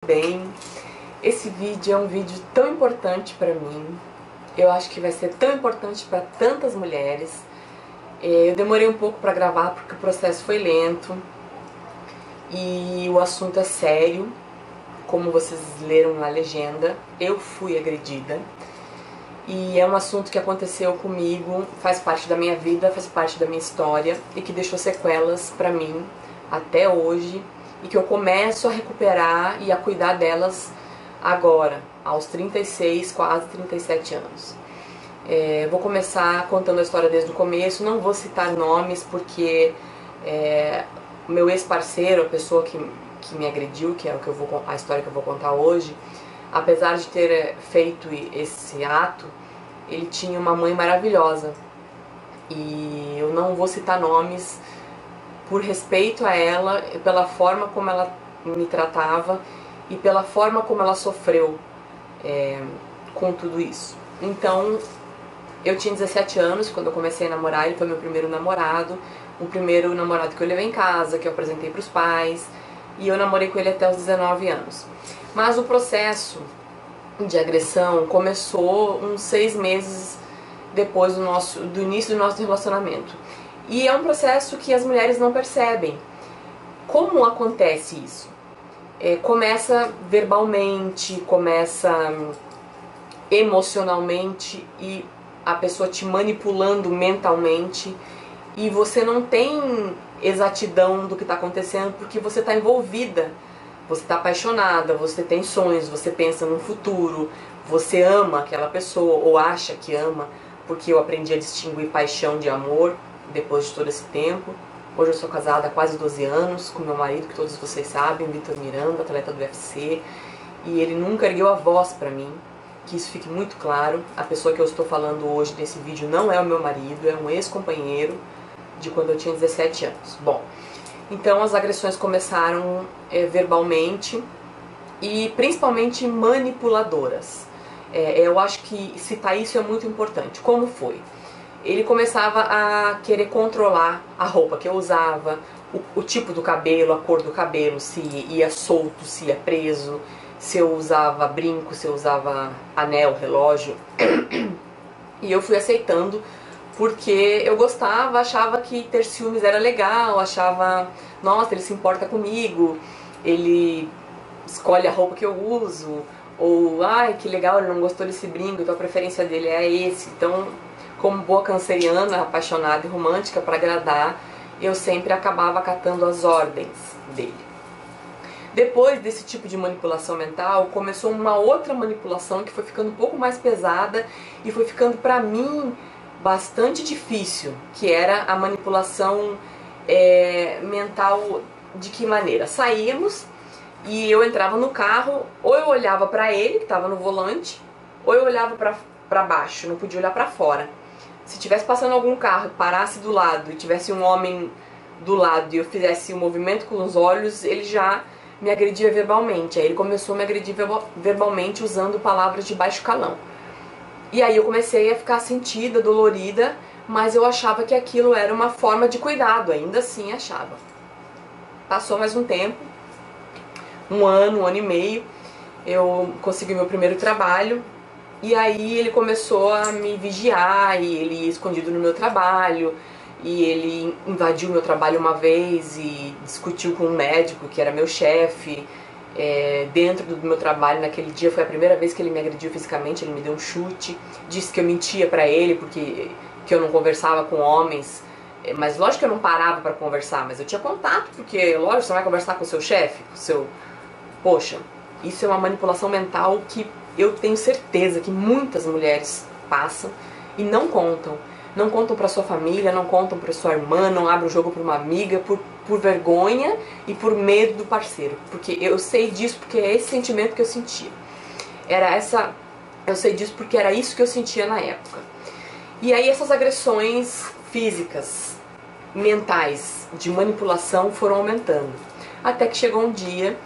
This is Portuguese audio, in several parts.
Bem, esse vídeo é um vídeo tão importante para mim. Eu acho que vai ser tão importante para tantas mulheres. Eu demorei um pouco para gravar porque o processo foi lento e o assunto é sério. Como vocês leram na legenda, eu fui agredida e é um assunto que aconteceu comigo, faz parte da minha vida, faz parte da minha história e que deixou sequelas para mim até hoje, e que eu começo a recuperar e a cuidar delas agora, aos 36, quase 37 anos. Vou começar contando a história desde o começo, não vou citar nomes porque o meu ex-parceiro, a pessoa que me agrediu, que é a história que eu vou contar hoje, apesar de ter feito esse ato, ele tinha uma mãe maravilhosa. E eu não vou citar nomes por respeito a ela, pela forma como ela me tratava e pela forma como ela sofreu com tudo isso. Então, eu tinha 17 anos quando eu comecei a namorar, ele foi meu primeiro namorado, o primeiro namorado que eu levei em casa, que eu apresentei para os pais, e eu namorei com ele até os 19 anos. Mas o processo de agressão começou uns 6 meses depois do início do nosso relacionamento. E é um processo que as mulheres não percebem. Como acontece isso? Começa verbalmente, começa emocionalmente e a pessoa te manipulando mentalmente, e você não tem exatidão do que está acontecendo porque você está envolvida, você está apaixonada, você tem sonhos, você pensa no futuro, você ama aquela pessoa ou acha que ama, porque eu aprendi a distinguir paixão de amor depois de todo esse tempo. Hoje eu sou casada há quase 12 anos com meu marido, que todos vocês sabem, Vitor Miranda, atleta do UFC, e ele nunca ergueu a voz pra mim, que isso fique muito claro. A pessoa que eu estou falando hoje nesse vídeo não é o meu marido, é um ex-companheiro de quando eu tinha 17 anos. Bom, então as agressões começaram verbalmente e principalmente manipuladoras. Eu acho que citar isso é muito importante. Como foi? Ele começava a querer controlar a roupa que eu usava, o tipo do cabelo, a cor do cabelo, se ia solto, se ia preso, se eu usava brinco, se eu usava anel, relógio. E eu fui aceitando porque eu gostava, achava que ter ciúmes era legal, achava, nossa, ele se importa comigo, ele escolhe a roupa que eu uso, ou, ai, que legal, ele não gostou desse brinco, então a preferência dele é esse. Então, como boa canceriana, apaixonada e romântica, para agradar, eu sempre acabava acatando as ordens dele. Depois desse tipo de manipulação mental, começou uma outra manipulação que foi ficando um pouco mais pesada e foi ficando, para mim, bastante difícil, que era a manipulação mental. De que maneira? Saíamos e eu entrava no carro, ou eu olhava para ele, que estava no volante, ou eu olhava para baixo, não podia olhar para fora. Se tivesse passando algum carro, parasse do lado e tivesse um homem do lado e eu fizesse um movimento com os olhos, ele já me agredia verbalmente. Aí ele começou a me agredir verbalmente usando palavras de baixo calão. E aí eu comecei a ficar sentida, dolorida, mas eu achava que aquilo era uma forma de cuidado, ainda assim achava. Passou mais um tempo, um ano e meio, eu consegui meu primeiro trabalho. E aí ele começou a me vigiar, e ele ia escondido no meu trabalho, e ele invadiu meu trabalho uma vez e discutiu com um médico que era meu chefe, dentro do meu trabalho. Naquele dia foi a primeira vez que ele me agrediu fisicamente, ele me deu um chute, disse que eu mentia pra ele porque que eu não conversava com homens, mas lógico que eu não parava pra conversar, mas eu tinha contato, porque lógico, você vai conversar com o seu chefe, com o seu... Poxa, isso é uma manipulação mental que eu tenho certeza que muitas mulheres passam e não contam. Não contam pra sua família, não contam pra sua irmã, não abrem o jogo pra uma amiga por vergonha e por medo do parceiro. Porque eu sei disso, porque é esse sentimento que eu sentia. Eu sei disso porque era isso que eu sentia na época. E aí essas agressões físicas, mentais, de manipulação foram aumentando. Até que chegou um dia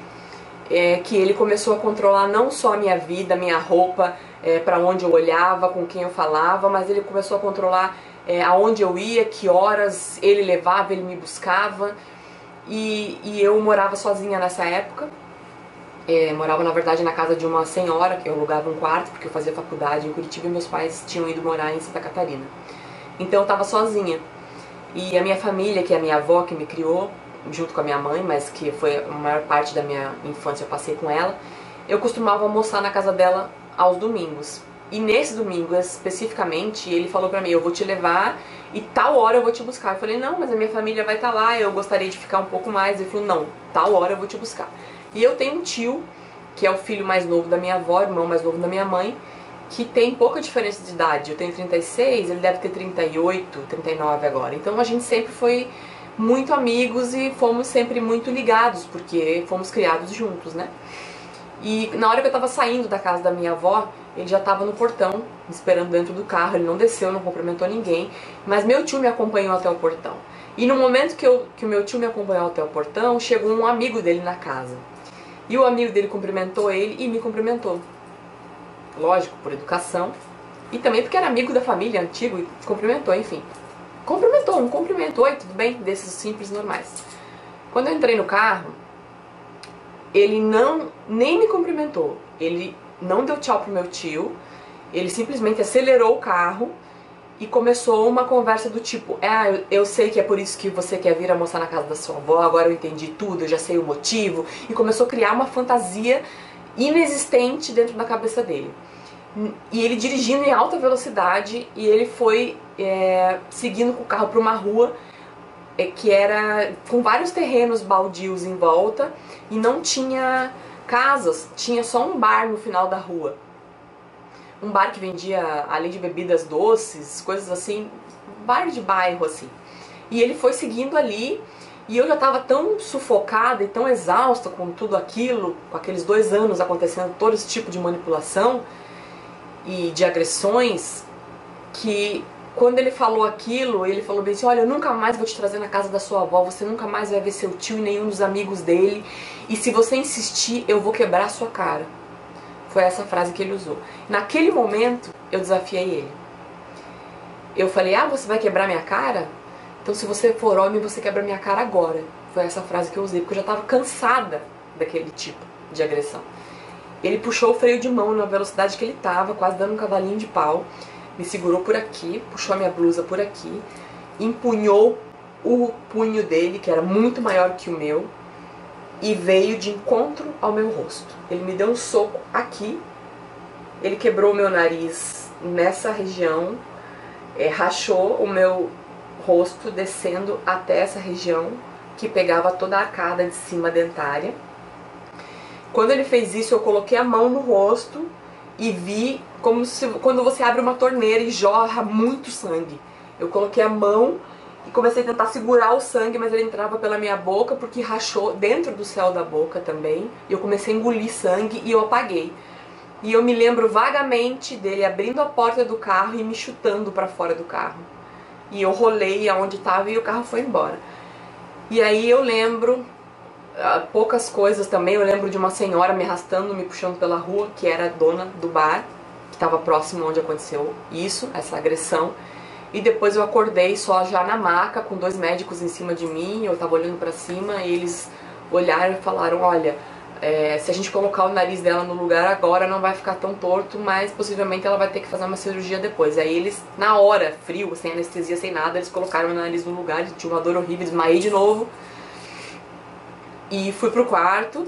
que ele começou a controlar não só a minha vida, a minha roupa, para onde eu olhava, com quem eu falava, mas ele começou a controlar aonde eu ia, que horas ele levava, ele me buscava. E eu morava sozinha nessa época. Morava, na verdade, na casa de uma senhora, que eu alugava um quarto, porque eu fazia faculdade em Curitiba e meus pais tinham ido morar em Santa Catarina. Então eu tava sozinha. E a minha família, que é a minha avó que me criou, junto com a minha mãe, mas que foi a maior parte da minha infância eu passei com ela, eu costumava almoçar na casa dela aos domingos. E nesse domingo, especificamente, ele falou pra mim, eu vou te levar e tal hora eu vou te buscar. Eu falei, não, mas a minha família vai estar lá, eu gostaria de ficar um pouco mais. Ele falou, não, tal hora eu vou te buscar. E eu tenho um tio, que é o filho mais novo da minha avó, irmão mais novo da minha mãe, que tem pouca diferença de idade. Eu tenho 36, ele deve ter 38, 39 agora. Então a gente sempre foi muito amigos e fomos sempre muito ligados, porque fomos criados juntos, né? E na hora que eu tava saindo da casa da minha avó, ele já tava no portão, me esperando dentro do carro. Ele não desceu, não cumprimentou ninguém, mas meu tio me acompanhou até o portão. E no momento que o meu tio me acompanhou até o portão, chegou um amigo dele na casa. E o amigo dele cumprimentou ele e me cumprimentou. Lógico, por educação. E também porque era amigo da família, antigo, e cumprimentou, enfim. Cumprimentou, um cumprimento, oi, tudo bem? Desses simples, normais. Quando eu entrei no carro, ele nem me cumprimentou. Ele não deu tchau pro meu tio. Ele simplesmente acelerou o carro e começou uma conversa do tipo, eu sei que é por isso que você quer vir almoçar na casa da sua avó, agora eu entendi tudo, eu já sei o motivo. E começou a criar uma fantasia inexistente dentro da cabeça dele. E ele dirigindo em alta velocidade, e ele foi seguindo com o carro para uma rua que era com vários terrenos baldios em volta, e não tinha casas, tinha só um bar no final da rua. Um bar que vendia, além de bebidas doces, coisas assim, bar de bairro assim. E ele foi seguindo ali, e eu já estava tão sufocada e tão exausta com tudo aquilo, com aqueles 2 anos acontecendo todo esse tipo de manipulação e de agressões, que quando ele falou aquilo, ele falou bem assim, olha, eu nunca mais vou te trazer na casa da sua avó, você nunca mais vai ver seu tio e nenhum dos amigos dele, e se você insistir, eu vou quebrar a sua cara. Foi essa frase que ele usou. Naquele momento, eu desafiei ele. Eu falei, você vai quebrar minha cara? Então se você for homem, você quebra minha cara agora. Foi essa frase que eu usei, porque eu já estava cansada daquele tipo de agressão. Ele puxou o freio de mão na velocidade que ele estava, quase dando um cavalinho de pau. Me segurou por aqui, puxou a minha blusa por aqui, empunhou o punho dele, que era muito maior que o meu, e veio de encontro ao meu rosto. Ele me deu um soco aqui, ele quebrou o meu nariz nessa região, rachou o meu rosto descendo até essa região que pegava toda a arcada de cima dentária. Quando ele fez isso, eu coloquei a mão no rosto e vi como se quando você abre uma torneira e jorra muito sangue. Eu coloquei a mão e comecei a tentar segurar o sangue, mas ele entrava pela minha boca porque rachou dentro do céu da boca também. E eu comecei a engolir sangue e eu apaguei. E eu me lembro vagamente dele abrindo a porta do carro e me chutando para fora do carro. E eu rolei aonde estava e o carro foi embora. E aí eu lembro poucas coisas também. Eu lembro de uma senhora me arrastando, me puxando pela rua, que era a dona do bar, que estava próximo onde aconteceu isso, essa agressão. E depois eu acordei só já na maca, com 2 médicos em cima de mim. Eu tava olhando pra cima e eles olharam e falaram, olha, se a gente colocar o nariz dela no lugar agora não vai ficar tão torto, mas possivelmente ela vai ter que fazer uma cirurgia depois. Aí eles, na hora, frio, sem anestesia, sem nada, eles colocaram o nariz no lugar, e tinha uma dor horrível, desmaiei de novo. E fui pro quarto,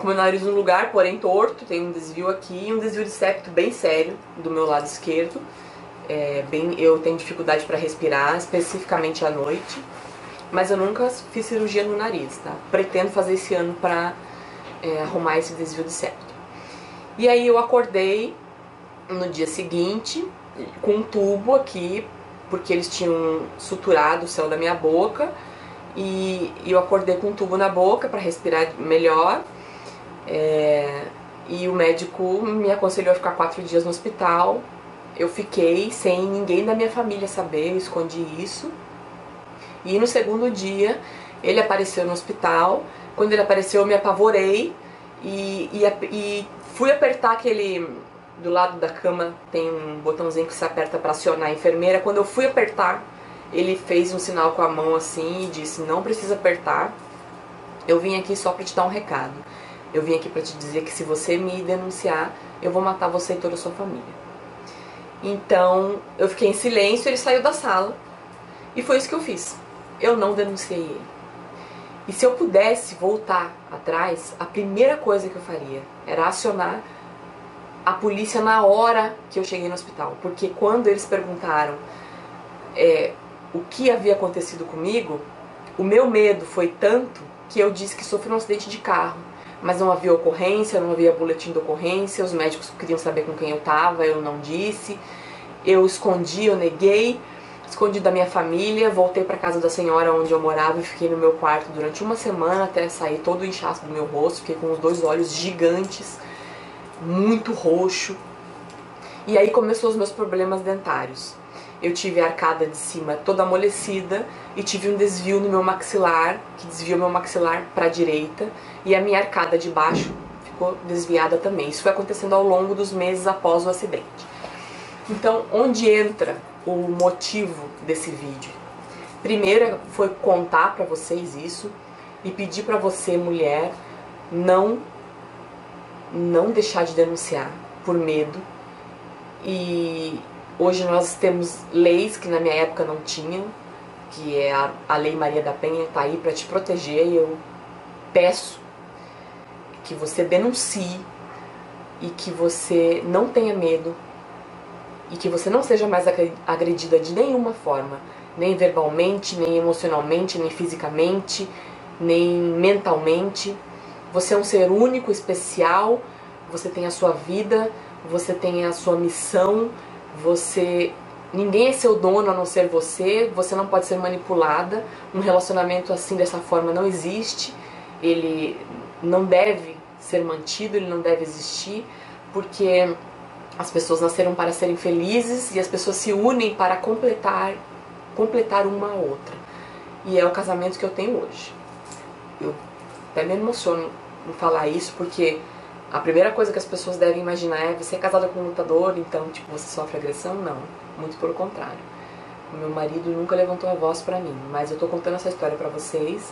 com meu nariz no lugar, porém torto, tem um desvio aqui e um desvio de septo bem sério do meu lado esquerdo. Eu tenho dificuldade para respirar, especificamente à noite, mas eu nunca fiz cirurgia no nariz, tá? Pretendo fazer esse ano para arrumar esse desvio de septo. E aí eu acordei no dia seguinte com um tubo aqui, porque eles tinham suturado o céu da minha boca, e eu acordei com um tubo na boca para respirar melhor. E o médico me aconselhou a ficar 4 dias no hospital. Eu fiquei sem ninguém da minha família saber, eu escondi isso. E no segundo dia, ele apareceu no hospital. Quando ele apareceu, eu me apavorei e fui apertar aquele... Do lado da cama tem um botãozinho que se aperta para acionar a enfermeira. Quando eu fui apertar, ele fez um sinal com a mão assim e disse, não precisa apertar, eu vim aqui só para te dar um recado. Eu vim aqui para te dizer que se você me denunciar, eu vou matar você e toda a sua família. Então, eu fiquei em silêncio, ele saiu da sala. E foi isso que eu fiz. Eu não denunciei ele. E se eu pudesse voltar atrás, a primeira coisa que eu faria era acionar a polícia na hora que eu cheguei no hospital. Porque quando eles perguntaram o que havia acontecido comigo, o meu medo foi tanto que eu disse que sofri um acidente de carro. Mas não havia ocorrência, não havia boletim de ocorrência, os médicos queriam saber com quem eu estava, eu não disse. Eu escondi, eu neguei, escondi da minha família, voltei para casa da senhora onde eu morava e fiquei no meu quarto durante uma semana até sair todo o inchaço do meu rosto. Fiquei com os 2 olhos gigantes, muito roxo. E aí começou os meus problemas dentários. Eu tive a arcada de cima toda amolecida e tive um desvio no meu maxilar, que desviou meu maxilar para a direita, e a minha arcada de baixo ficou desviada também. Isso foi acontecendo ao longo dos meses após o acidente. Então, onde entra o motivo desse vídeo? Primeiro foi contar para vocês isso e pedir para você, mulher, não deixar de denunciar por medo. E hoje nós temos leis que na minha época não tinham, que é a Lei Maria da Penha, está aí para te proteger, e eu peço que você denuncie e que você não tenha medo e que você não seja mais agredida de nenhuma forma, nem verbalmente, nem emocionalmente, nem fisicamente, nem mentalmente. Você é um ser único, especial, você tem a sua vida, você tem a sua missão, ninguém é seu dono a não ser você não pode ser manipulada. Um relacionamento assim, dessa forma, não existe, ele não deve ser mantido, ele não deve existir, porque as pessoas nasceram para serem felizes e as pessoas se unem para completar uma a outra. E é o casamento que eu tenho hoje. Eu até me emociono em falar isso, porque a primeira coisa que as pessoas devem imaginar é: você é casada com um lutador, então tipo, você sofre agressão? Não, muito pelo contrário. O meu marido nunca levantou a voz pra mim, mas eu tô contando essa história pra vocês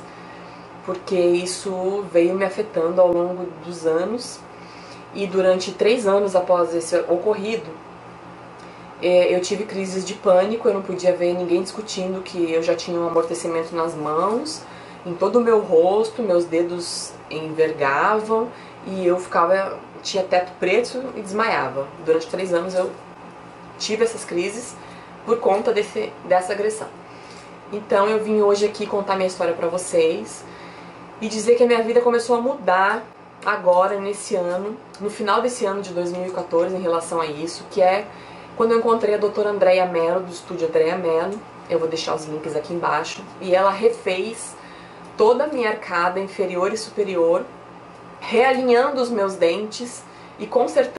porque isso veio me afetando ao longo dos anos. E durante 3 anos após esse ocorrido, eu tive crises de pânico. Eu não podia ver ninguém discutindo que eu já tinha um amortecimento nas mãos, em todo o meu rosto, meus dedos envergavam e eu tinha teto preto e desmaiava. Durante 3 anos eu tive essas crises por conta dessa agressão. Então eu vim hoje aqui contar minha história pra vocês e dizer que a minha vida começou a mudar agora, nesse ano, no final desse ano de 2014, em relação a isso, que é quando eu encontrei a doutora Andréia Mello, do estúdio Andréia Mello. Eu vou deixar os links aqui embaixo. E ela refez toda a minha arcada inferior e superior, realinhando os meus dentes e consertando